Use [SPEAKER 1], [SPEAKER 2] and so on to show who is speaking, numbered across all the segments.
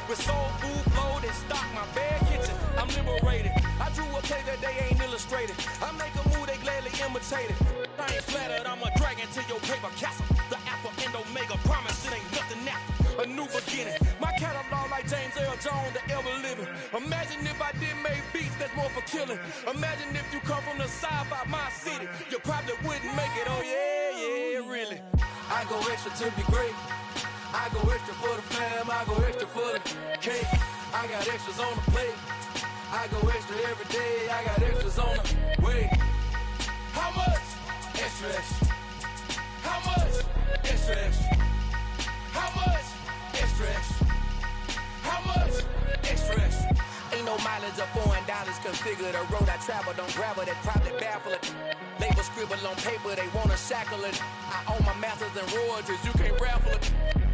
[SPEAKER 1] With soul food flowed and stock my bare kitchen. I'm liberated. I drew a play that they ain't illustrated. I make a move they gladly imitated. I ain't flattered, I'm a dragon to your paper castle. The alpha and omega, promise it ain't nothing after. A new beginning. My catalog like James Earl Jones, the ever living. Imagine if I did make beats that's more for killing. Imagine if you come from the side by my city. You probably wouldn't make it, oh yeah, really. I go extra to be great. I go extra for the fam, I go extra for the cake. I got extras on the plate. I go extra every day, I got extras on the way. How much? Extra, extra. How much? Extra, extra. How much? Extra, extra. How much? Extra, extra. Ain't no mileage of $4 configure the road I travel. Don't gravel that probably baffle it. Label scribble on paper, they wanna shackle it. I own my masters and royalties, you can't raffle it.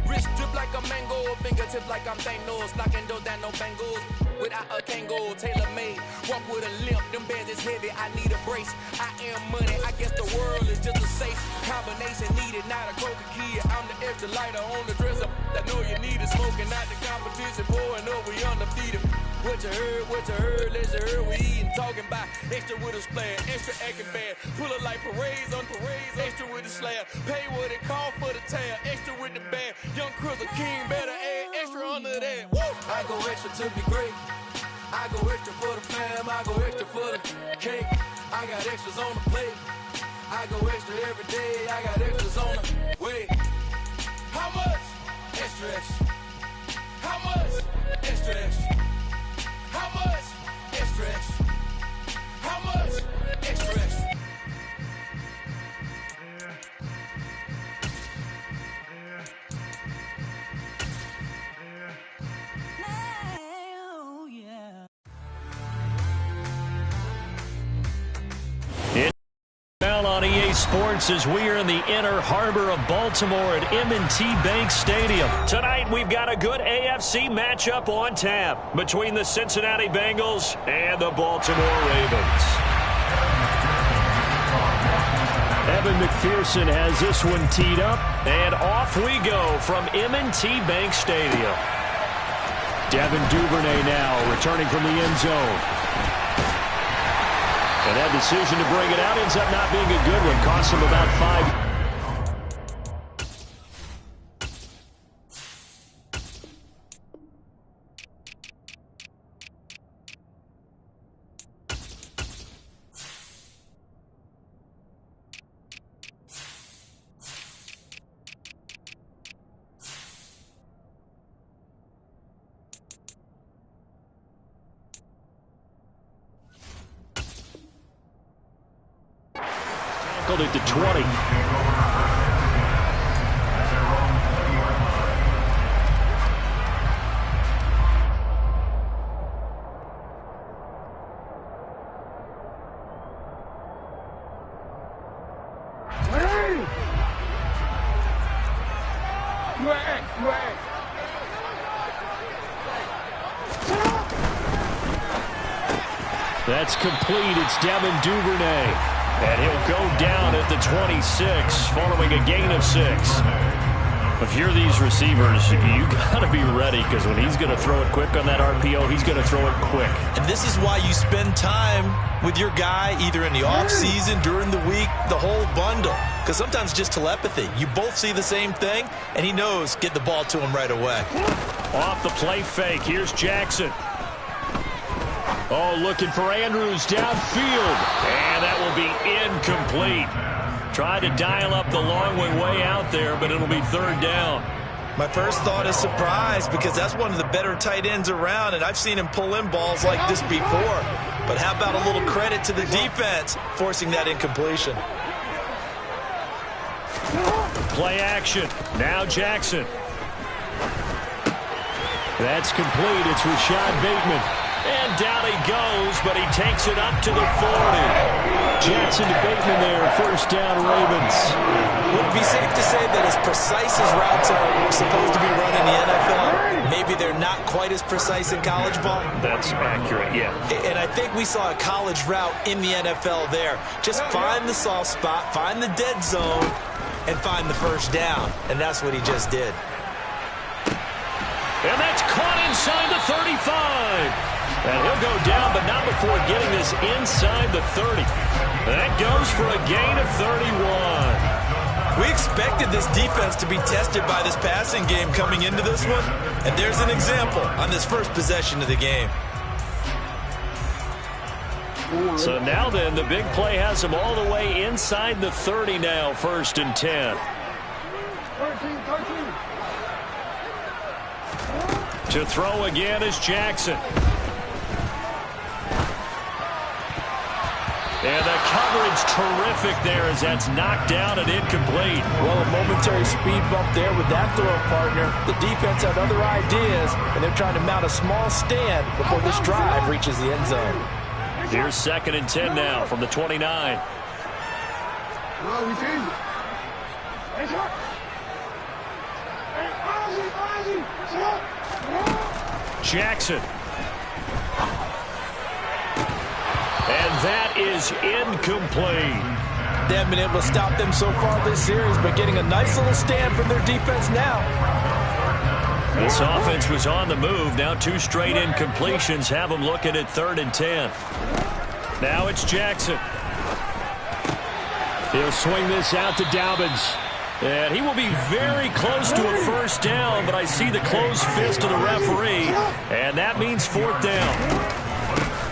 [SPEAKER 1] Wrist drip like a mango, fingertips like I'm Thanos. Knocking those down, no bangles. Without a Kango, tailor-made. Walk with a limp, them bands is heavy, I need a brace. I am money, I guess the world is just a safe combination needed, not a coca kid. I'm the extra lighter on the dresser. I know you need it, smoking out the competition, pouring up, we undefeated. What you heard, let's heard, we eating, talking about extra with a splash, extra acting bad. Pull it like parades on parades, extra with the slab. Pay what it call for the tab, extra with the band. Young Cruiser King, better add extra under that. Woo! I go extra to be great. I go extra for the fam, I go extra for the cake. I got extras on the plate. I go extra every day, I got extras on the way. How much? Extra, extra. How much? Extra, extra. How much? Extra, extra. How much? Extra, extra.
[SPEAKER 2] On EA Sports as we are in the inner harbor of Baltimore at M&T Bank Stadium. Tonight we've got a good AFC matchup on tap between the Cincinnati Bengals and the Baltimore Ravens. Evan McPherson has this one teed up, and off we go from M&T Bank Stadium. Devin Duvernay now returning from the end zone. And that decision to bring it out ends up not being a good one. Cost him about 5. At the 20. That's complete. It's Devin Duvernay. And he'll go down at the 26, following a gain of 6. If you're these receivers, you got to be ready, because when he's going to throw it quick on that RPO, he's going to throw it quick.
[SPEAKER 3] And this is why you spend time with your guy, either in the offseason, during the week, the whole bundle. Because sometimes just telepathy. You both see the same thing, and he knows get the ball to him right away.
[SPEAKER 2] Off the play fake, here's Jackson. Oh, looking for Andrews downfield. And that will be incomplete. Tried to dial up the long way out there, but it'll be third down.
[SPEAKER 3] My first thought is surprise, because that's one of the better tight ends around, and I've seen him pull in balls like this before. But how about a little credit to the defense forcing that incompletion?
[SPEAKER 2] Play action. Now Jackson. That's complete. It's Rashad Bateman. And down he goes, but he takes it up to the 40. Jackson to Bateman there, first down Ravens.
[SPEAKER 3] Would it be safe to say that as precise as routes are supposed to be run in the NFL, maybe they're not quite as precise in college ball?
[SPEAKER 2] That's accurate, yeah.
[SPEAKER 3] And I think we saw a college route in the NFL there. Just find the soft spot, find the dead zone, and find the first down. And that's what he just did.
[SPEAKER 2] And that's caught inside And he'll go down, but not before getting this inside the 30. That goes for a gain of 31.
[SPEAKER 3] We expected this defense to be tested by this passing game coming into this one, and there's an example on this first possession of the game.
[SPEAKER 2] So now then, the big play has him all the way inside the 30 now, 1st and 10. 13. To throw again is Jackson. And the coverage terrific there as that's knocked down and incomplete.
[SPEAKER 4] Well, a momentary speed bump there with that throw partner. The defense had other ideas, and they're trying to mount a small stand before this drive reaches the end zone.
[SPEAKER 2] Here's 2nd and 10 now from the 29. Jackson. And that is incomplete.
[SPEAKER 4] They haven't been able to stop them so far this series, but getting a nice little stand from their defense now.
[SPEAKER 2] This offense was on the move. Now 2 straight incompletions have them looking at 3rd and 10. Now it's Jackson. He'll swing this out to Dobbins. And he will be very close to a 1st down, but I see the closed fist of the referee, and that means 4th down.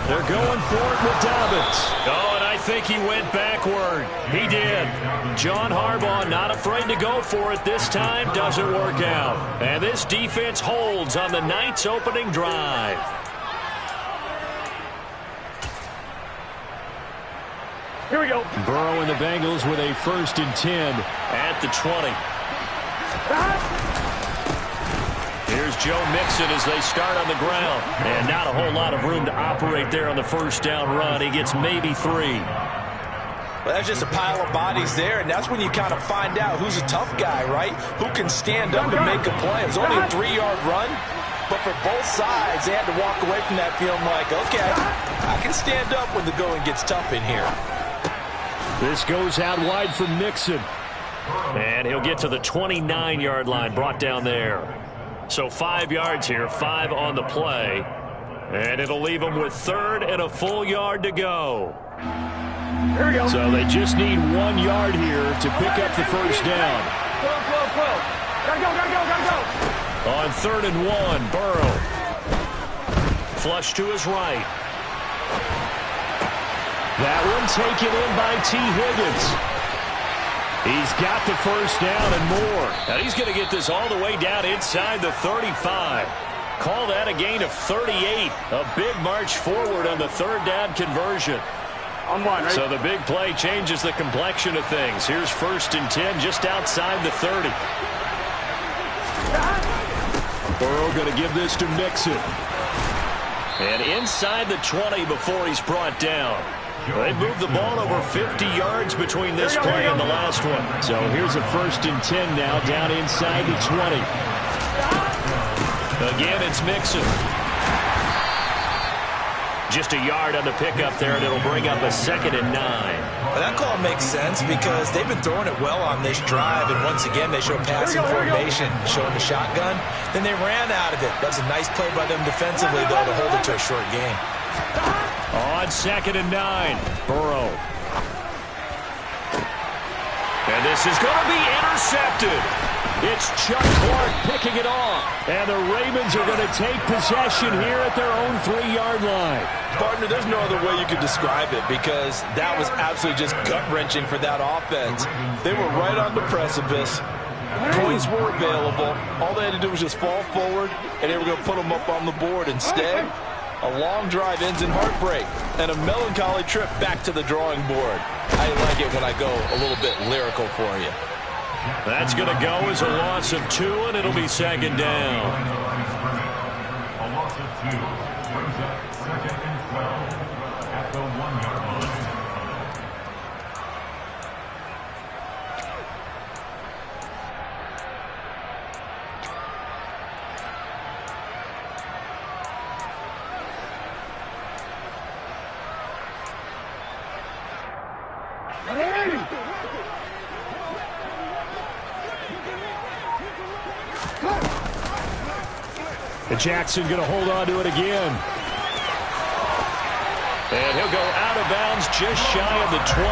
[SPEAKER 2] They're going for it with Dobbins. Oh, and I think he went backward. He did. John Harbaugh not afraid to go for it this time. Doesn't work out. And this defense holds on the night's opening drive.
[SPEAKER 4] Here we go.
[SPEAKER 2] Burrow and the Bengals with a 1st and 10 at the 20. Here's Joe Mixon as they start on the ground. And not a whole lot of room to operate there on the 1st down run. He gets maybe 3.
[SPEAKER 4] Well, that's just a pile of bodies there, and that's when you kind of find out who's a tough guy, right? Who can stand up and make a play. It was only a 3-yard run, but for both sides, they had to walk away from that feeling like, okay, I can stand up when the going gets tough in here.
[SPEAKER 2] This goes out wide for Mixon. And he'll get to the 29-yard line, brought down there. So 5 yards here, 5 on the play. And it'll leave them with 3rd and a full yard to go.
[SPEAKER 4] Here we go.
[SPEAKER 2] So they just need 1 yard here to pick up the 1st down.
[SPEAKER 4] Gotta go.
[SPEAKER 2] On 3rd and 1, Burrow. Flush to his right. That one taken in by T. Higgins. He's got the 1st down and more. And he's going to get this all the way down inside the 35. Call that a gain of 38. A big march forward on the 3rd down conversion.
[SPEAKER 4] On one, right?
[SPEAKER 2] So the big play changes the complexion of things. Here's 1st and 10 just outside the 30. Burrow going to give this to Mixon. And inside the 20 before he's brought down. They moved the ball over 50 yards between this play and the last one. So here's a 1st and 10 now down inside the 20. Again, it's Mixon. Just a yard on the pickup there, and it'll bring up a 2nd and 9.
[SPEAKER 3] Well, that call makes sense because they've been throwing it well on this drive, and once again they show passing formation, showing the shotgun. Then they ran out of it. That's a nice play by them defensively, though, to hold it to a short gain.
[SPEAKER 2] On 2nd and 9, Burrow. And this is going to be intercepted. It's Chuck Clark picking it off. And the Ravens are going to take possession here at their own 3-yard line.
[SPEAKER 4] Partner, there's no other way you could describe it because that was absolutely just gut-wrenching for that offense. They were right on the precipice. Points were available. All they had to do was just fall forward, and they were going to put them up on the board. Instead, a long drive ends in heartbreak and a melancholy trip back to the drawing board. I like it when I go a little bit lyrical for you.
[SPEAKER 2] That's going to go as a loss of 2, and it'll be 2nd down.
[SPEAKER 5] A loss of 2 brings up 2nd and 12 at the 1-yard line.
[SPEAKER 2] And Jackson going to hold on to it again. And he'll go out of bounds just shy of the 20.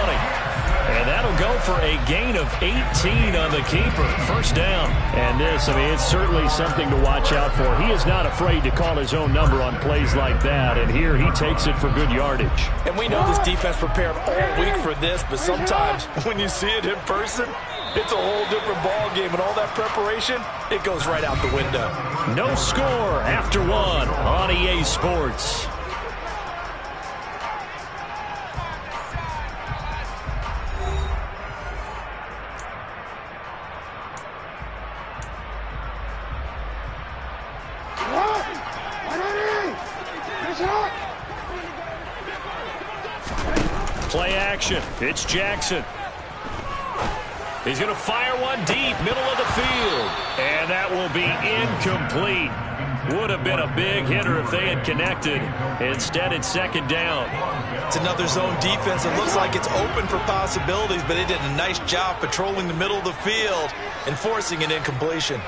[SPEAKER 2] And that'll go for a gain of 18 on the keeper. First down. And this, it's certainly something to watch out for. He is not afraid to call his own number on plays like that. And here he takes it for good yardage.
[SPEAKER 4] And we know this defense prepared all week for this, but sometimes when you see it in person, it's a whole different ball game. And all that preparation, it goes right out the window.
[SPEAKER 2] No score after one on EA Sports. Play action. It's Jackson. He's going to fire one deep, middle of the field. And that will be incomplete. Would have been a big hitter if they had connected. Instead, it's second down.
[SPEAKER 3] It's another zone defense. It looks like it's open for possibilities, but they did a nice job patrolling the middle of the field and forcing an incompletion.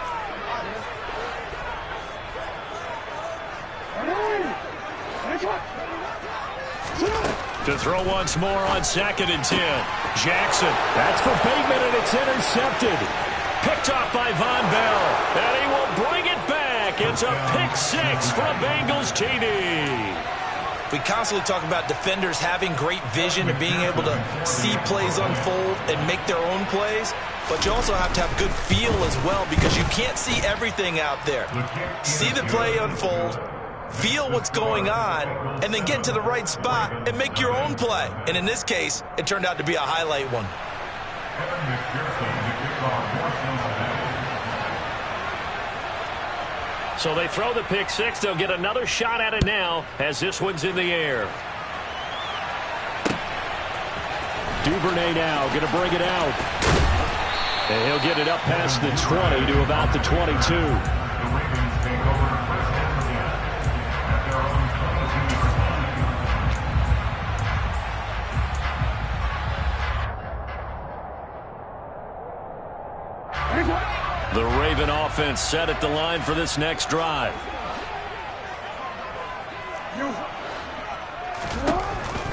[SPEAKER 2] To throw once more on 2nd and 10. Jackson. That's for Bateman, and it's intercepted. Picked off by Von Bell. And he will bring it back. It's a pick six for a Bengals TD.
[SPEAKER 3] We constantly talk about defenders having great vision and being able to see plays unfold and make their own plays. But you also have to have good feel as well, because you can't see everything out there. See the play unfold, feel what's going on, and then get into the right spot and make your own play. And in this case, it turned out to be a highlight one.
[SPEAKER 2] So they throw the pick six. They'll get another shot at it now as this one's in the air. Duvernay now going to bring it out. And he'll get it up past the 20 to about the 22. The Raven offense set at the line for this next drive.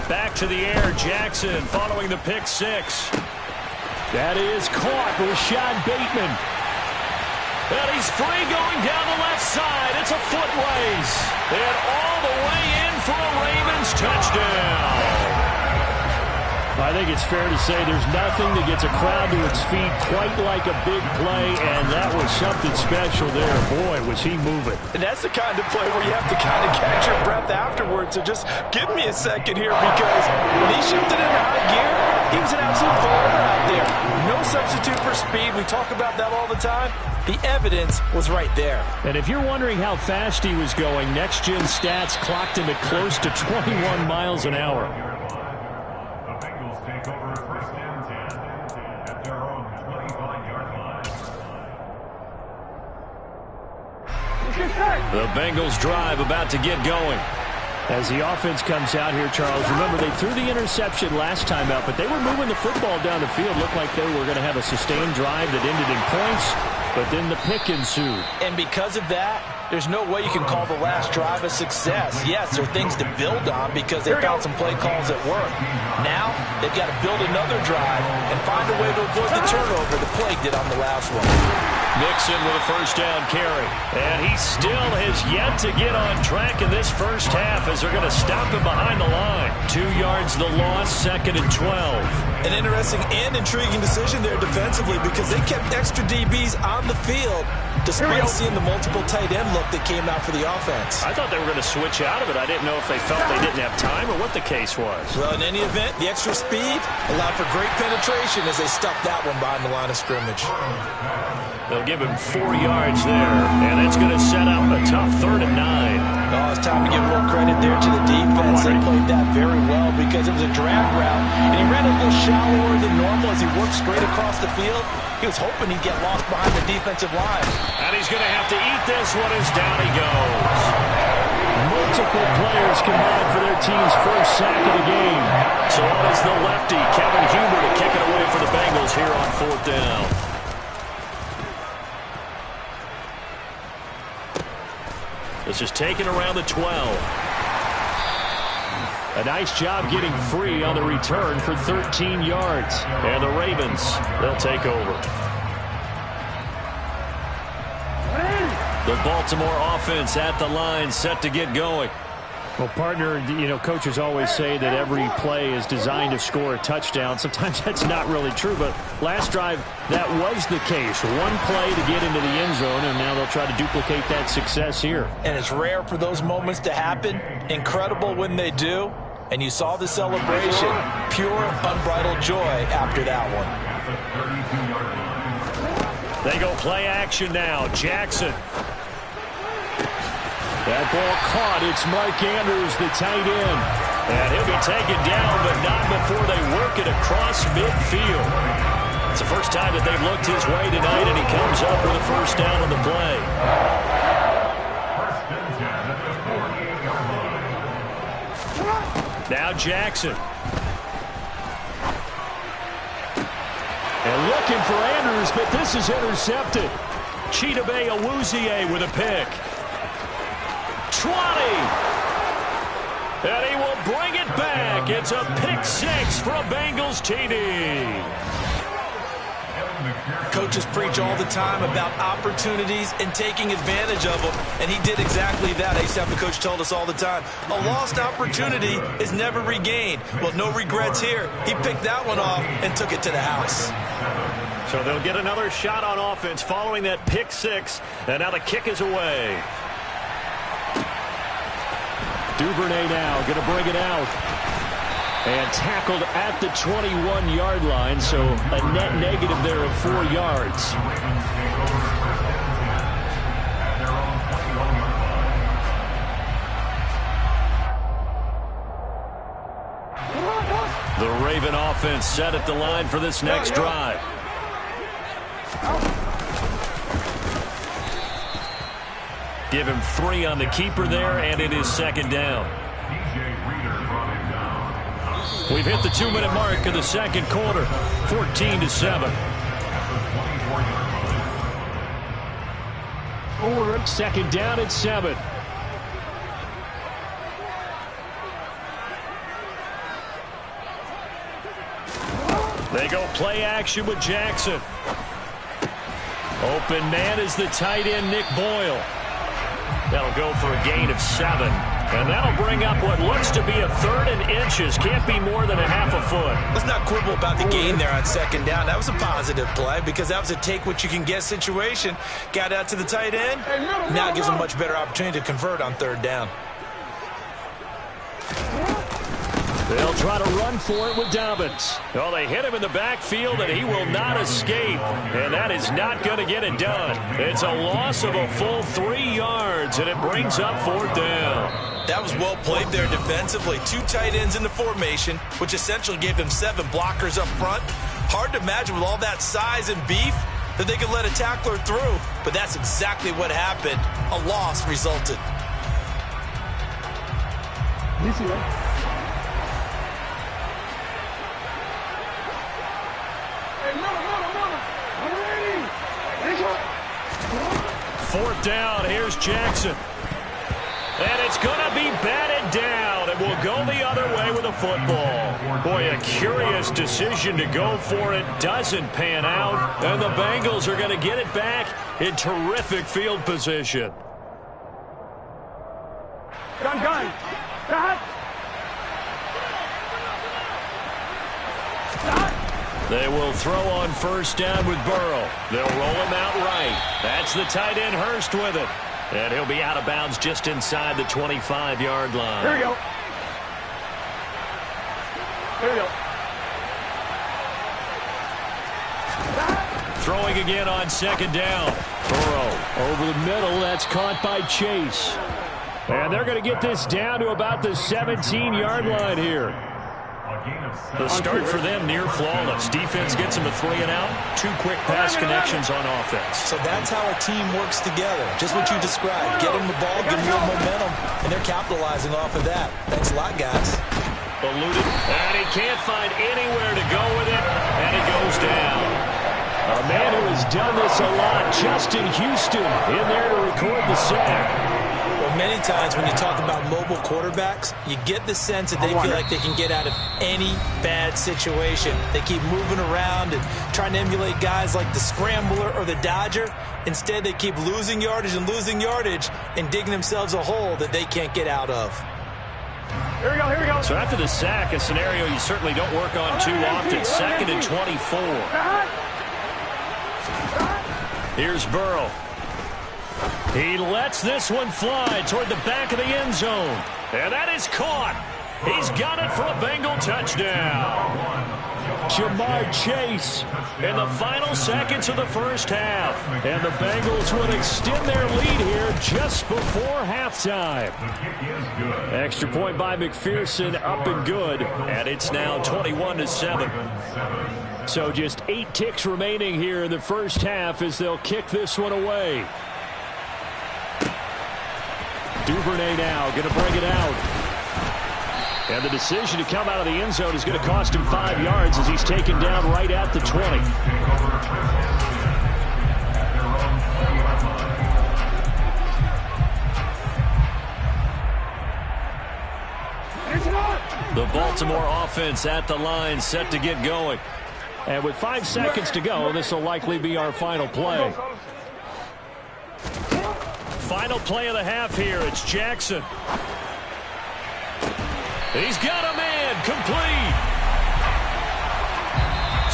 [SPEAKER 2] Back to the air, Jackson following the pick six. That is caught with Sean Bateman. And he's free going down the left side. It's a foot race. And all the way in for a Ravens touchdown. I think it's fair to say there's nothing that gets a crowd to its feet quite like a big play, and that was something special there. Boy, was he moving.
[SPEAKER 4] And that's the kind of play where you have to kind of catch your breath afterwards. So just give me a second here, because when he shifted into high gear, he was an absolute baller out there. No substitute for speed. We talk about that all the time. The evidence was right there.
[SPEAKER 2] And if you're wondering how fast he was going, next-gen stats clocked him at close to 21 miles an hour. The Bengals drive about to get going. As the offense comes out here, Charles, remember they threw the interception last time out, but they were moving the football down the field. Looked like they were going to have a sustained drive that ended in points, but then the pick ensued.
[SPEAKER 3] And because of that, there's no way you can call the last drive a success. Yes, there are things to build on because they found some play calls that work. Now, they've got to build another drive and find a way to avoid the turnover the play did on the last one.
[SPEAKER 2] Mixon with a first down carry. And he still has yet to get on track in this first half as they're going to stop him behind the line. 2 yards the loss, 2nd and 12.
[SPEAKER 3] An interesting and intriguing decision there defensively, because they kept extra DBs on the field despite seeing the multiple tight end look that came out for the offense.
[SPEAKER 2] I thought they were going to switch out of it. I didn't know if they felt they didn't have time or what the case was.
[SPEAKER 3] Well, in any event, the extra speed allowed for great penetration as they stuffed that one behind the line of scrimmage.
[SPEAKER 2] They'll give him 4 yards there, and it's going to set up a tough 3rd and 9.
[SPEAKER 3] Oh, it's time to give a little credit there to the defense. They played that very well because it was a drag route, and he ran a little shallower than normal as he worked straight across the field. He was hoping he'd get lost behind the defensive line.
[SPEAKER 2] And he's going to have to eat this one as down he goes. Multiple players combined for their team's first sack of the game. So on is the lefty, Kevin Huber, to kick it away for the Bengals here on 4th down. This is taken around the 12. A nice job getting free on the return for 13 yards. And the Ravens, they'll take over. The Baltimore offense at the line, set to get going.
[SPEAKER 6] Well, partner, coaches always say that every play is designed to score a touchdown. Sometimes that's not really true, but last drive, that was the case. One play to get into the end zone, and now they'll try to duplicate that success here.
[SPEAKER 3] And it's rare for those moments to happen. Incredible when they do. And you saw the celebration. Pure, unbridled joy after that one.
[SPEAKER 2] They go play action now. Jackson. That ball caught. It's Mark Andrews, the tight end. And he'll be taken down, but not before they work it across midfield. It's the first time that they've looked his way tonight, and he comes up with a first down on the play. Now Jackson. And looking for Andrews, but this is intercepted. Chidobe Awuzie with a pick. 20. And he will bring it back. It's a pick six for a Bengals TD.
[SPEAKER 3] Coaches preach all the time about opportunities and taking advantage of them, and he did exactly that. I used to have the coach told us all the time, a lost opportunity is never regained. Well, no regrets here. He picked that one off and took it to the house.
[SPEAKER 2] So they'll get another shot on offense following that pick six, and now the kick is away. Duvernay now going to bring it out. And tackled at the 21-yard line, so a net negative there of 4 yards. The Raven offense set at the line for this next drive. Give him 3 on the keeper there, and it is second down. We've hit the 2-minute mark of the second quarter, 14-7. Second down at 7. They go play action with Jackson. Open man is the tight end, Nick Boyle. That'll go for a gain of 7. And that'll bring up what looks to be a 3rd and inches. Can't be more than a half a foot.
[SPEAKER 3] Let's not quibble about the gain there on second down. That was a positive play because that was a take-what-you-can-get situation. Got out to the tight end. Now it gives them a much better opportunity to convert on 3rd down.
[SPEAKER 2] They'll try to run for it with Dobbins. Oh, they hit him in the backfield, and he will not escape. And that is not going to get it done. It's a loss of a full 3 yards, and it brings up 4th down.
[SPEAKER 3] That was well played there defensively. 2 tight ends in the formation, which essentially gave them 7 blockers up front. Hard to imagine with all that size and beef that they could let a tackler through. But that's exactly what happened. A loss resulted.
[SPEAKER 2] Fourth down, here's Jackson. And it's going to be batted down. It will go the other way with a football. Boy, a curious decision to go for it. Doesn't pan out. And the Bengals are going to get it back in terrific field position.
[SPEAKER 7] Gun.
[SPEAKER 2] They will throw on first down with Burrow. They'll roll him out right. That's the tight end Hurst with it. And he'll be out of bounds just inside the 25-yard line.
[SPEAKER 7] Here we go.
[SPEAKER 2] Throwing again on second down. Burrow over the middle. That's caught by Chase. And they're going to get this down to about the 17-yard line here. The start for them near flawless. Defense gets them a 3 and out. 2 quick pass connections on offense.
[SPEAKER 3] So that's how a team works together. Just what you described. Get them the ball, give them a little momentum, and they're capitalizing off of that. Thanks a lot, guys.
[SPEAKER 2] Eluded, and he can't find anywhere to go with it, and it goes down. A man who has done this a lot, Justin Houston, in there to record the sack.
[SPEAKER 3] Well, many times when you talk about mobile quarterbacks, you get the sense that they feel like they can get out of any bad situation. They keep moving around and trying to emulate guys like the Scrambler or the Dodger. Instead, they keep losing yardage and digging themselves a hole that they can't get out of.
[SPEAKER 2] Here we go. So after the sack, a scenario you certainly don't work on too often. 2nd and 24. Here's Burrow. He lets this one fly toward the back of the end zone. And that is caught. He's got it for a Bengal touchdown. Jamar Chase in the final seconds of the first half. And the Bengals will extend their lead here just before halftime. Extra point by McPherson, up and good. And it's now 21-7. So just 8 ticks remaining here in the first half as they'll kick this one away. Duvernay now going to bring it out. And the decision to come out of the end zone is going to cost him 5 yards as he's taken down right at the 20. The Baltimore offense at the line, set to get going. And with 5 seconds to go, this will likely be our final play. Final play of the half here. It's Jackson. He's got a man complete.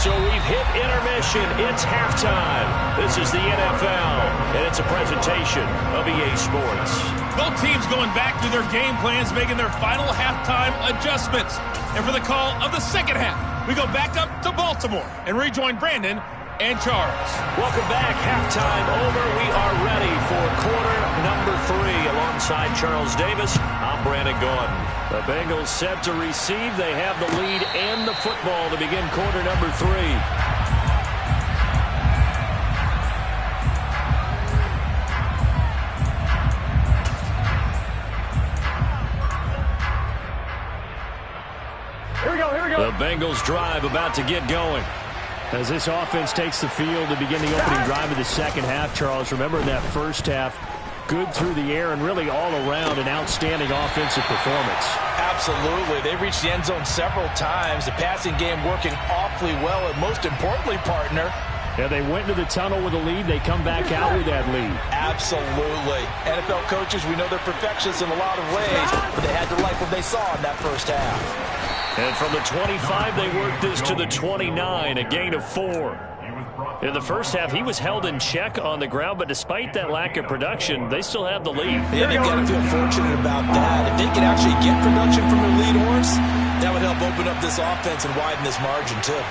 [SPEAKER 2] So we've hit intermission. It's halftime. This is the NFL, and it's a presentation of EA Sports.
[SPEAKER 1] Both teams going back to their game plans, making their final halftime adjustments. And for the call of the second half, we go back up to Baltimore and rejoin Brandon and Charles.
[SPEAKER 2] Welcome back. Halftime over. We are ready for quarter number 3. Alongside Charles Davis, I'm Brandon Gordon. The Bengals set to receive. They have the lead and the football to begin quarter number 3.
[SPEAKER 1] Here we go.
[SPEAKER 2] The Bengals drive about to get going.
[SPEAKER 6] As this offense takes the field to begin the opening drive of the second half, Charles, remember in that first half, good through the air and really all around an outstanding offensive performance.
[SPEAKER 3] Absolutely. They reached the end zone several times. The passing game working awfully well, and most importantly, partner,
[SPEAKER 6] Yeah, they went to the tunnel with a lead. They come back out with that lead.
[SPEAKER 3] Absolutely. NFL coaches, we know they're perfectionists in a lot of ways, but they had to like what they saw in that first half.
[SPEAKER 2] And from the 25, they worked this to the 29, a gain of 4. In the first half, he was held in check on the ground, but despite that lack of production, they still have the lead.
[SPEAKER 3] Yeah, they've got to feel fortunate about that. If they can actually get production from their lead horse, that would help open up this offense and widen this margin, too.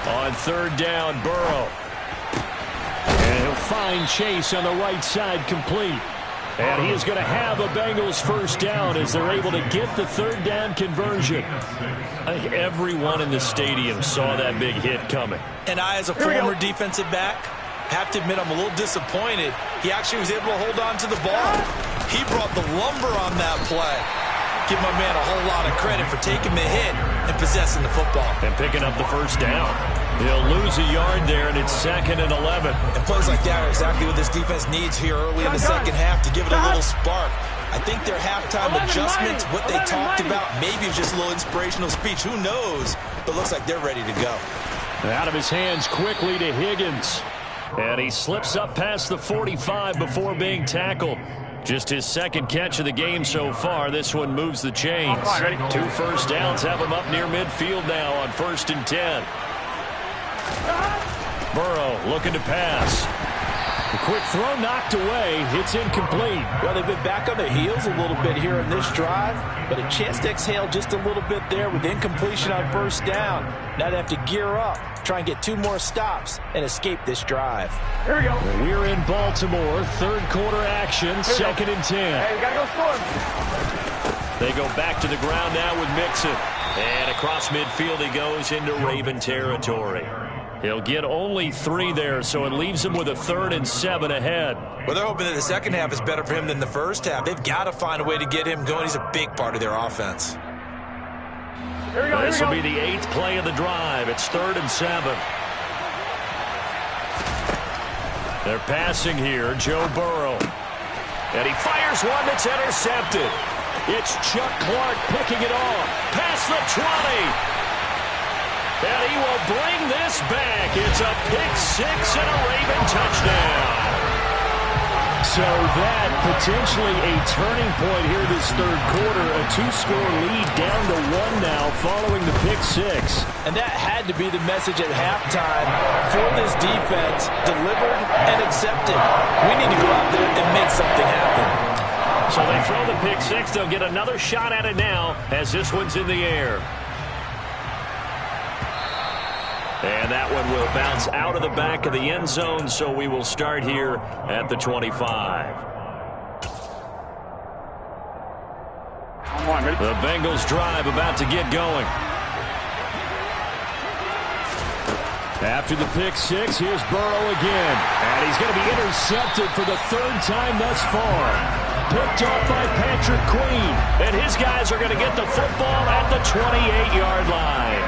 [SPEAKER 2] On third down, Burrow. And he'll find Chase on the right side complete. And he is going to have a Bengals first down as they're able to get the third down conversion. I think everyone in the stadium saw that big hit coming.
[SPEAKER 3] And I, as a former defensive back, have to admit I'm a little disappointed. He actually was able to hold on to the ball. He brought the lumber on that play. Give my man a whole lot of credit for taking the hit and possessing the football.
[SPEAKER 2] And picking up the first down. He'll lose a yard there, and it's 2nd and 11.
[SPEAKER 3] And plays like that are exactly what this defense needs here early in the second half to give it a little spark. I think their halftime adjustments, what they talked about, maybe it was just a little inspirational speech. Who knows? But looks like they're ready to go.
[SPEAKER 2] Out of his hands quickly to Higgins. And he slips up past the 45 before being tackled. Just his second catch of the game so far. This one moves the chains. 2 first downs have him up near midfield now on 1st and 10. Burrow looking to pass. The quick throw knocked away. It's incomplete.
[SPEAKER 3] Well, they've been back on their heels a little bit here in this drive, but a chance to exhale just a little bit there with incompletion on first down. Now they have to gear up, try and get 2 more stops, and escape this drive.
[SPEAKER 1] Here we go.
[SPEAKER 2] We're in Baltimore. Third quarter action, 2nd and 10.
[SPEAKER 1] Hey, we got to go score.
[SPEAKER 2] They go back to the ground now with Mixon. And across midfield he goes into Raven territory. He'll get only 3 there, so it leaves him with a 3rd and 7 ahead.
[SPEAKER 3] Well, they're hoping that the second half is better for him than the first half. They've got to find a way to get him going. He's a big part of their offense.
[SPEAKER 1] Here we go.
[SPEAKER 2] This will be the 8th play of the drive. It's 3rd and 7. They're passing here, Joe Burrow. And he fires one that's intercepted. It's Chuck Clark picking it off. Past the 20. And he will bring this back. It's a pick-6 and a Raven touchdown. So that potentially a turning point here this third quarter. A 2-score lead down to 1 now following the pick-6.
[SPEAKER 3] And that had to be the message at halftime for this defense. Delivered and accepted. We need to go out there and make something happen.
[SPEAKER 2] So they throw the pick-6. They'll get another shot at it now as this one's in the air. And that one will bounce out of the back of the end zone, so we will start here at the 25. The Bengals drive about to get going. After the pick-6, here's Burrow again. And he's going to be intercepted for the third time thus far. Picked off by Patrick Queen. And his guys are going to get the football at the 28-yard line.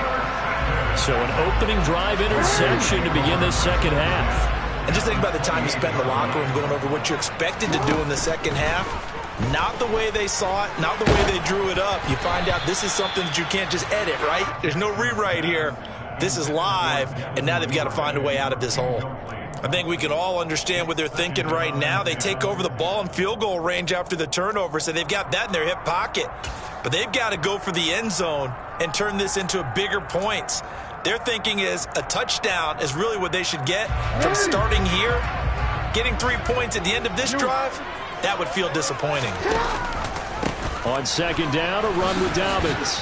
[SPEAKER 2] So an opening drive interception to begin this second half.
[SPEAKER 3] And just think about the time you spent in the locker room going over what you're expected to do in the second half. Not the way they saw it, not the way they drew it up. You find out this is something that you can't just edit, right? There's no rewrite here. This is live, and now they've got to find a way out of this hole. I think we can all understand what they're thinking right now. They take over the ball in field goal range after the turnover, so they've got that in their hip pocket. But they've got to go for the end zone and turn this into bigger points. Their thinking is a touchdown is really what they should get from starting here. Getting 3 points at the end of this drive, that would feel disappointing.
[SPEAKER 2] On second down, a run with Dobbins.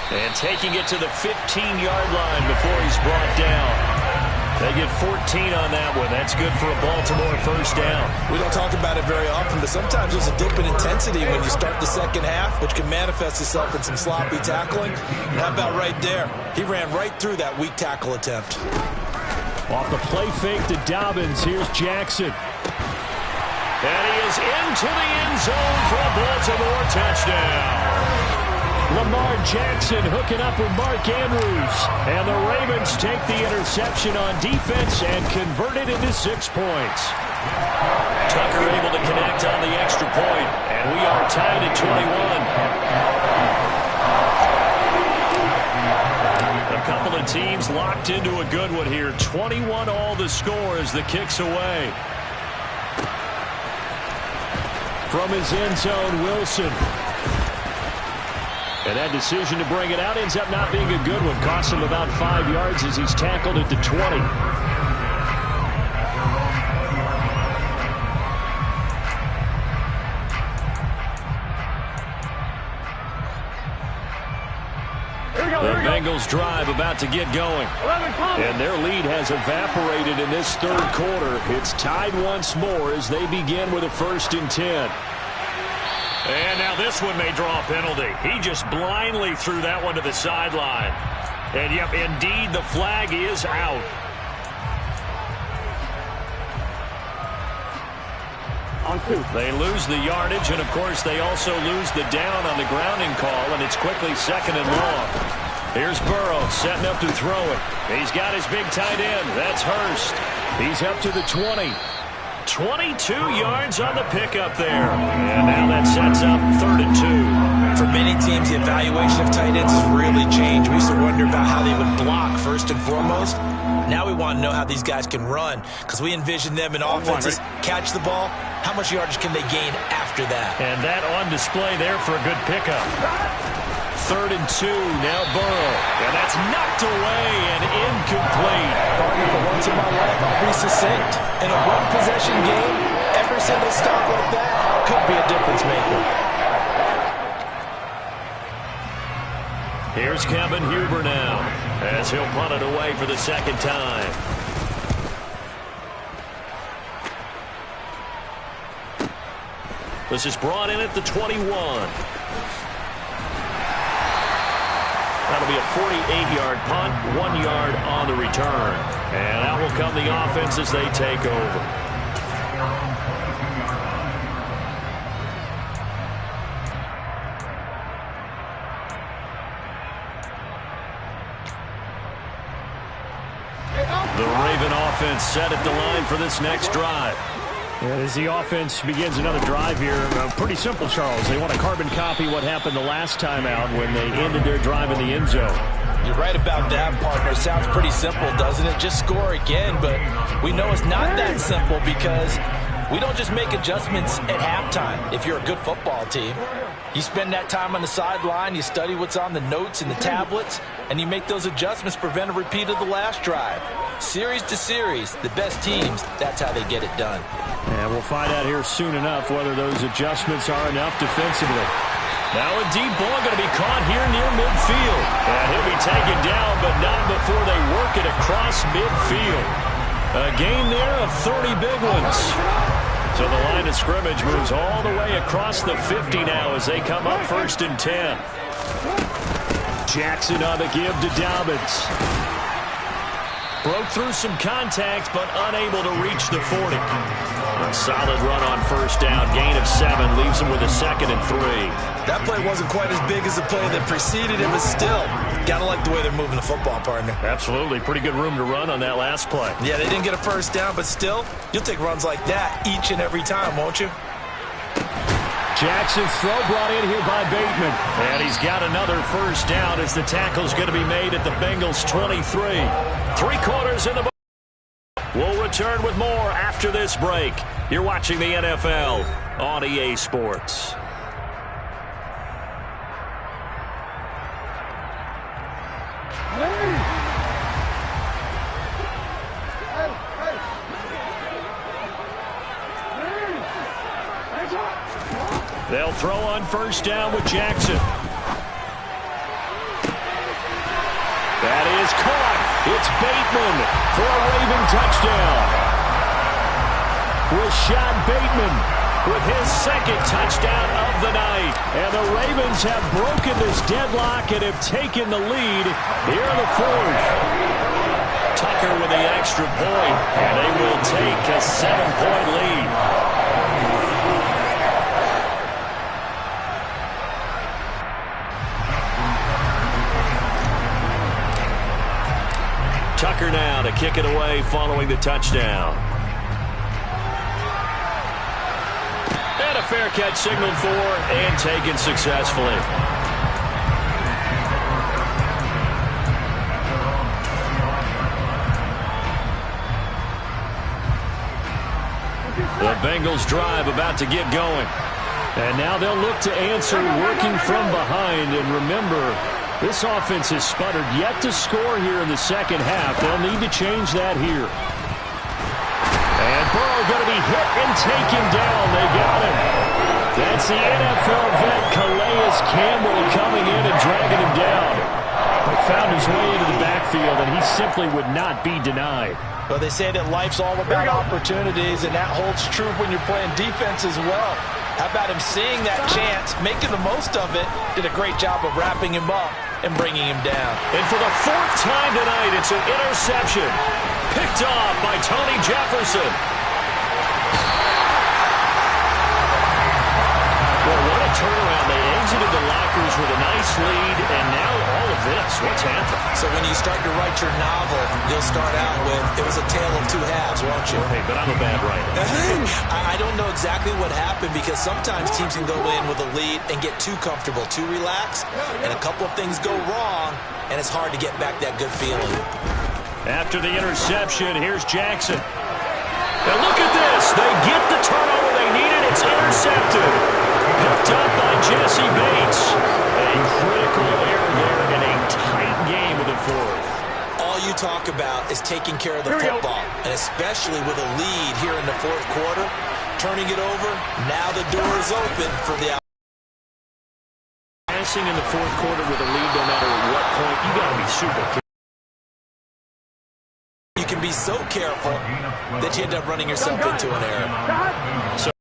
[SPEAKER 2] And taking it to the 15-yard line before he's brought down. They get 14 on that one. That's good for a Baltimore first down.
[SPEAKER 3] We don't talk about it very often, but sometimes there's a dip in intensity when you start the second half, which can manifest itself in some sloppy tackling. And how about right there? He ran right through that weak tackle attempt.
[SPEAKER 6] Off the play fake to Dobbins, here's Jackson.
[SPEAKER 2] And he is into the end zone for a Baltimore touchdown.
[SPEAKER 6] Lamar Jackson hooking up with Mark Andrews. And the Ravens take the interception on defense and convert it into 6 points.
[SPEAKER 2] Tucker able to connect on the extra point, and we are tied at 21. A couple of teams locked into a good one here. 21 all the score as the kick's away.
[SPEAKER 6] From his end zone, Wilson. And that decision to bring it out ends up not being a good one. Costs him about 5 yards as he's tackled at the 20.
[SPEAKER 2] The Bengals drive about to get going.
[SPEAKER 6] And their lead has evaporated in this third quarter. It's tied once more as they begin with a 1st and 10.
[SPEAKER 2] And now this one may draw a penalty. He just blindly threw that one to the sideline. And, yep, indeed, the flag is out. They lose the yardage, and, of course, they also lose the down on the grounding call, and it's quickly 2nd and long. Here's Burrow setting up to throw it. He's got his big tight end. That's Hurst. He's up to the 20. 22 yards on the pickup there. And now that sets up 3rd and 2.
[SPEAKER 3] For many teams, the evaluation of tight ends has really changed. We used to wonder about how they would block first and foremost. Now we want to know how these guys can run, because we envision them in offenses catch the ball. How much yardage can they gain after that?
[SPEAKER 2] And that on display there for a good pickup. 3rd and 2, now Burrow. And that's knocked away and incomplete.
[SPEAKER 3] For once in my life, I'll be succinct. In a one-possession game, every single stop like that could be a difference maker.
[SPEAKER 2] Here's Kevin Huber now, as he'll punt it away for the 2nd time. This is brought in at the 21. That'll be a 48-yard punt, 1 yard on the return. And out will come the offense as they take over. The Raven offense set at the line for this next drive.
[SPEAKER 6] As the offense begins another drive here, pretty simple, Charles. They want to carbon copy what happened the last time out when they ended their drive in the end zone.
[SPEAKER 3] You're right about that, partner. Sounds pretty simple, doesn't it? Just score again, but we know it's not that simple because we don't just make adjustments at halftime if you're a good football team. You spend that time on the sideline, you study what's on the notes and the tablets, and you make those adjustments, prevent a repeat of the last drive. Series to series, the best teams, that's how they get it done.
[SPEAKER 6] And we'll find out here soon enough whether those adjustments are enough defensively.
[SPEAKER 2] Now a deep ball going to be caught here near midfield. And he'll be taken down, but not before they work it across midfield. A gain there of 30 big ones. So the line of scrimmage moves all the way across the 50 now as they come up 1st and 10. Jackson on the give to Dobbins. Broke through some contact, but unable to reach the 40. A solid run on 1st down. Gain of 7 leaves him with a 2nd and 3.
[SPEAKER 3] That play wasn't quite as big as the play that preceded it, but still, gotta like the way they're moving the football, partner.
[SPEAKER 2] Absolutely. Pretty good room to run on that last play.
[SPEAKER 3] Yeah, they didn't get a 1st down, but still, you'll take runs like that each and every time, won't you?
[SPEAKER 6] Jackson's throw brought in here by Bateman.
[SPEAKER 2] And he's got another 1st down as the tackle's going to be made at the Bengals' 23. 3 quarters in the ball. We'll return with more after this break. You're watching the NFL on EA Sports. They'll throw on 1st down with Jackson. That is caught. It's Bateman for a Raven touchdown. Rashad Bateman with his 2nd touchdown of the night. And the Ravens have broken this deadlock and have taken the lead here in the 4th. Tucker with the extra point, and they will take a 7-point lead. Tucker now to kick it away following the touchdown. And a fair catch signaled for and taken successfully. The Bengals drive about to get going.
[SPEAKER 6] And now they'll look to answer working from behind. And remember, this offense has sputtered yet to score here in the 2nd half. They'll need to change that here. And Burrow going to be hit and taken down. They got him. That's the NFL vet Calais Campbell coming in and dragging him down. He found his way into the backfield, and he simply would not be denied.
[SPEAKER 3] Well, they say that life's all about opportunities, and that holds true when you're playing defense as well. How about him seeing that chance, making the most of it, did a great job of wrapping him up and bringing him down.
[SPEAKER 2] And for the 4th time tonight, it's an interception. Picked off by Tony Jefferson. Well, what a turnaround. They exited the lockers with a nice lead, and now all of this. What's happened?
[SPEAKER 3] So when you start to write your novel, you'll start out with, it was a tale of 2 halves, won't you?
[SPEAKER 2] Hey, but I'm a bad writer.
[SPEAKER 3] I don't know exactly what happened because sometimes teams can go in with a lead and get too comfortable, too relaxed, and a couple of things go wrong, and it's hard to get back that good feeling.
[SPEAKER 2] After the interception, here's Jackson. Now look at this. They get the turnover they needed. It's intercepted. Picked up by Jesse Bates. A critical error there in a tight game of the 4th.
[SPEAKER 3] All you talk about is taking care of the football, and especially with a lead here in the 4th quarter, turning it over, now the door is open for the
[SPEAKER 2] passing in the 4th quarter with a lead no matter at what point. You got to be super careful.
[SPEAKER 3] You can be so careful that you end up running yourself into an error.
[SPEAKER 2] So,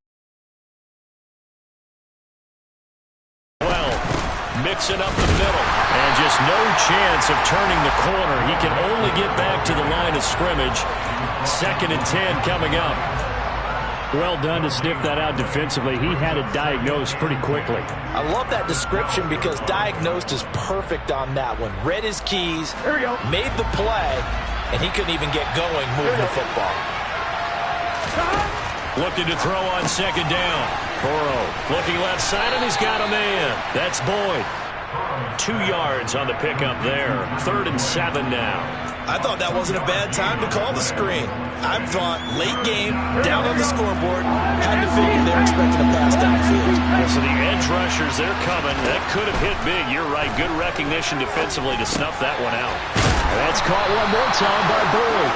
[SPEAKER 2] mixing up the middle, and just no chance of turning the corner. He can only get back to the line of scrimmage. 2nd and 10 coming up.
[SPEAKER 6] Well done to sniff that out defensively. He had it diagnosed pretty quickly.
[SPEAKER 3] I love that description because diagnosed is perfect on that one. Read his keys, made the play, and he couldn't even get going moving the football.
[SPEAKER 2] Looking to throw on second down. Burrow looking left side, and he's got a man. That's Boyd. 2 yards on the pickup there. 3rd and 7 now.
[SPEAKER 3] I thought that wasn't a bad time to call the screen. I thought late game, down on the scoreboard, had to figure they're expecting a pass downfield.
[SPEAKER 2] So the edge rushers, they're coming. That could have hit big. You're right. Good recognition defensively to snuff that one out. That's caught one more time by Boyd.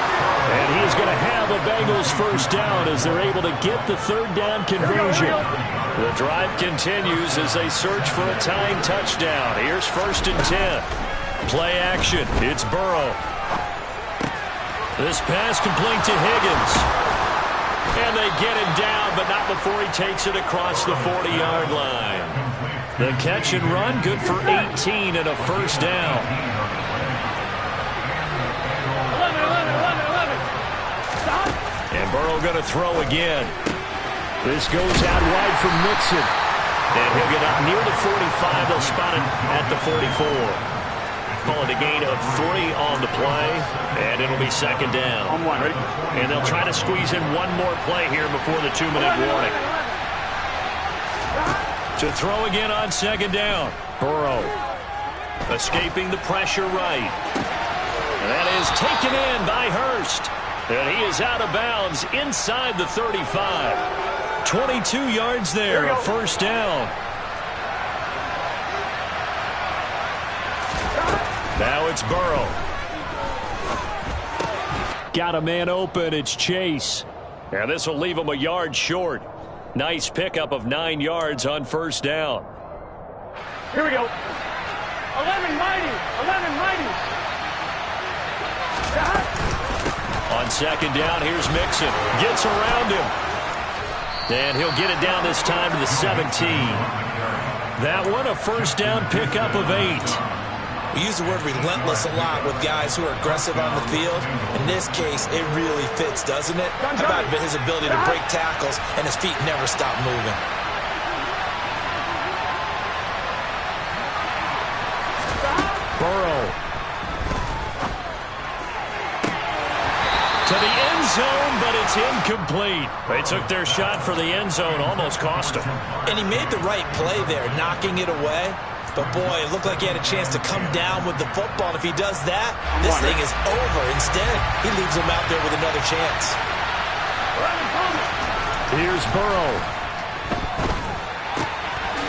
[SPEAKER 2] And he is going to have a Bengals first down as they're able to get the 3rd down conversion. The drive continues as they search for a tying touchdown. Here's 1st and 10. Play action. It's Burrow. This pass complete to Higgins. And they get him down, but not before he takes it across the 40-yard line. The catch and run, good for 18 and a first down. And Burrow going to throw again. This goes out wide from Mixon. And he'll get up near the 45. They'll spot him at the 44. Call it a gain of 3 on the play, and it'll be second down.
[SPEAKER 6] On one, ready?
[SPEAKER 2] And they'll try to squeeze in one more play here before the 2-minute warning. To throw again on second down. Burrow escaping the pressure right. And that is taken in by Hurst. And he is out of bounds inside the 35. 22 yards there, a first down. Now it's Burrow. Got a man open. It's Chase. And this will leave him a yard short. Nice pickup of 9 yards on first down.
[SPEAKER 6] Here we go. 11 mighty. 11 mighty.
[SPEAKER 2] On second down, here's Mixon. Gets around him. And he'll get it down this time to the 17. That one, a first down pickup of 8.
[SPEAKER 3] We use the word relentless a lot with guys who are aggressive on the field. In this case, it really fits, doesn't it? How about his ability to break tackles and his feet never stop moving?
[SPEAKER 2] Burrow. To the end zone, but it's incomplete. They took their shot for the end zone, almost cost him.
[SPEAKER 3] And he made the right play there, knocking it away. But, boy, it looked like he had a chance to come down with the football. And if he does that, this thing is over. Instead, he leaves him out there with another chance.
[SPEAKER 2] Here's Burrow.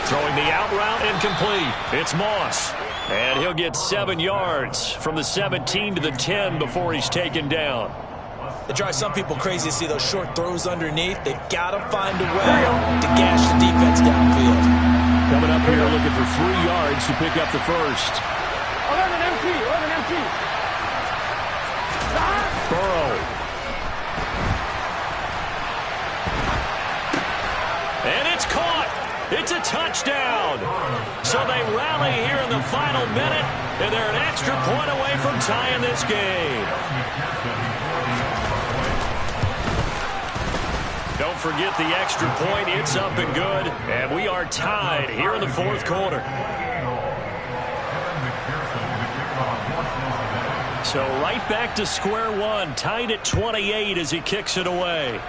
[SPEAKER 2] Throwing the out route incomplete. It's Moss. And he'll get 7 yards from the 17 to the 10 before he's taken down.
[SPEAKER 3] It drives some people crazy to see those short throws underneath. They've got to find a way to gash the defense downfield.
[SPEAKER 2] Coming up here looking for 3 yards to pick up the first.
[SPEAKER 6] 11 empty.
[SPEAKER 2] Burrow. And it's caught. It's a touchdown. So they rally here in the final minute, and they're an extra point away from tying this game. Don't forget the extra point. It's up and good. And we are tied here in the 4th quarter. So right back to square one. Tied at 28 as he kicks it away.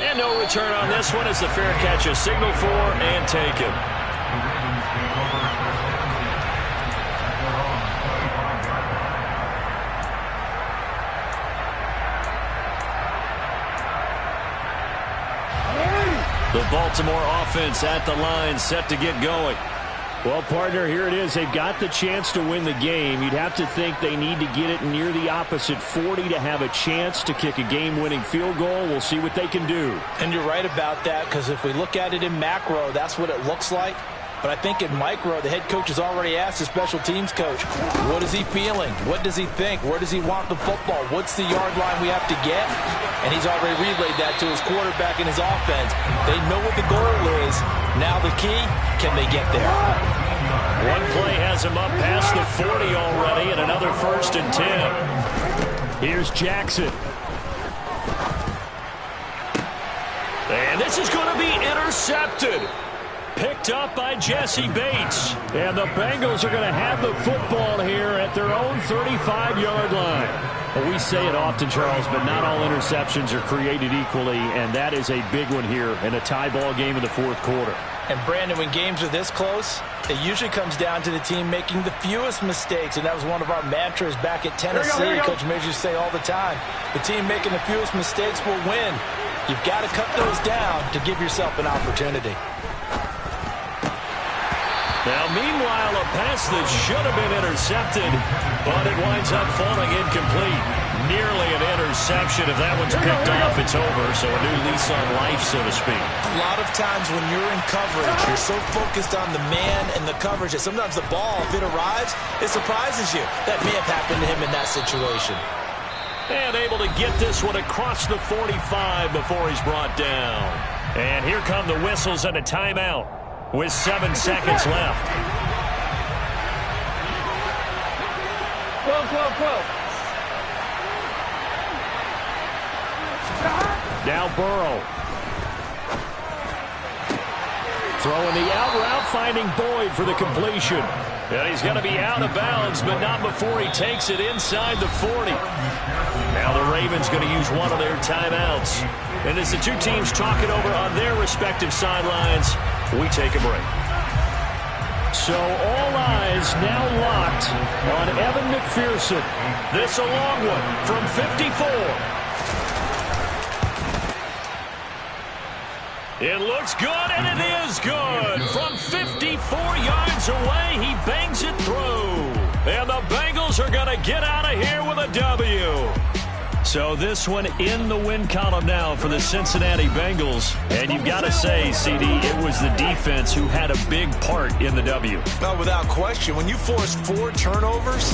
[SPEAKER 2] And no return on this one as the fair catch is signaled for and taken. The Baltimore offense at the line, set to get going. Well, partner, here it is. They've got the chance to win the game. You'd have to think they need to get it near the opposite 40 to have a chance to kick a game-winning field goal. We'll see what they can do.
[SPEAKER 3] And you're right about that, because if we look at it in macro, that's what it looks like. But I think in micro, the head coach has already asked the special teams coach, what is he feeling? What does he think? Where does he want the football? What's the yard line we have to get? And he's already relayed that to his quarterback and his offense. They know what the goal is. Now the key, can they get there?
[SPEAKER 2] One play has him up past the 40 already, and another 1st and 10. Here's Jackson. And this is going to be intercepted. picked up by Jesse Bates. And the Bengals are going to have the football here at their own 35-yard line. Well, we say it often, Charles, but not all interceptions are created equally, and that is a big one here in a tie ball game in the fourth quarter.
[SPEAKER 3] And, Brandon, when games are this close, it usually comes down to the team making the fewest mistakes, and that was one of our mantras back at Tennessee. Coach Majors used to say all the time, the team making the fewest mistakes will win. You've got to cut those down to give yourself an opportunity.
[SPEAKER 2] Now, meanwhile, a pass that should have been intercepted, but it winds up falling incomplete. Nearly an interception. If that one's picked off, it's over. So a new lease on life, so to speak.
[SPEAKER 3] A lot of times when you're in coverage, you're so focused on the man and the coverage that sometimes the ball, if it arrives, it surprises you. That may have happened to him in that situation.
[SPEAKER 2] And able to get this one across the 45 before he's brought down. And here come the whistles and a timeout with 7 seconds left. Now Burrow. Throwing the out route, finding Boyd for the completion. And he's going to be out of bounds, but not before he takes it inside the 40. Now the Ravens going to use one of their timeouts. And as the two teams talk it over on their respective sidelines, we take a break. So all eyes now locked on Evan McPherson. This a long one from 54. It looks good, and it is good. From 54 yards away, he bangs it through. And the Bengals are going to get out of here with a W. So this one in the win column now for the Cincinnati Bengals. And you've got to say, CD, it was the defense who had a big part in the W.
[SPEAKER 3] No, without question. When you force 4 turnovers,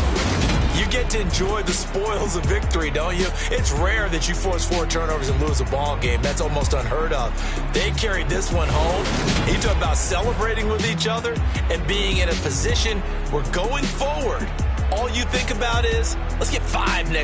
[SPEAKER 3] you get to enjoy the spoils of victory, don't you? It's rare that you force 4 turnovers and lose a ball game. That's almost unheard of. They carried this one home. You talk about celebrating with each other and being in a position where going forward, all you think about is, let's get 5 next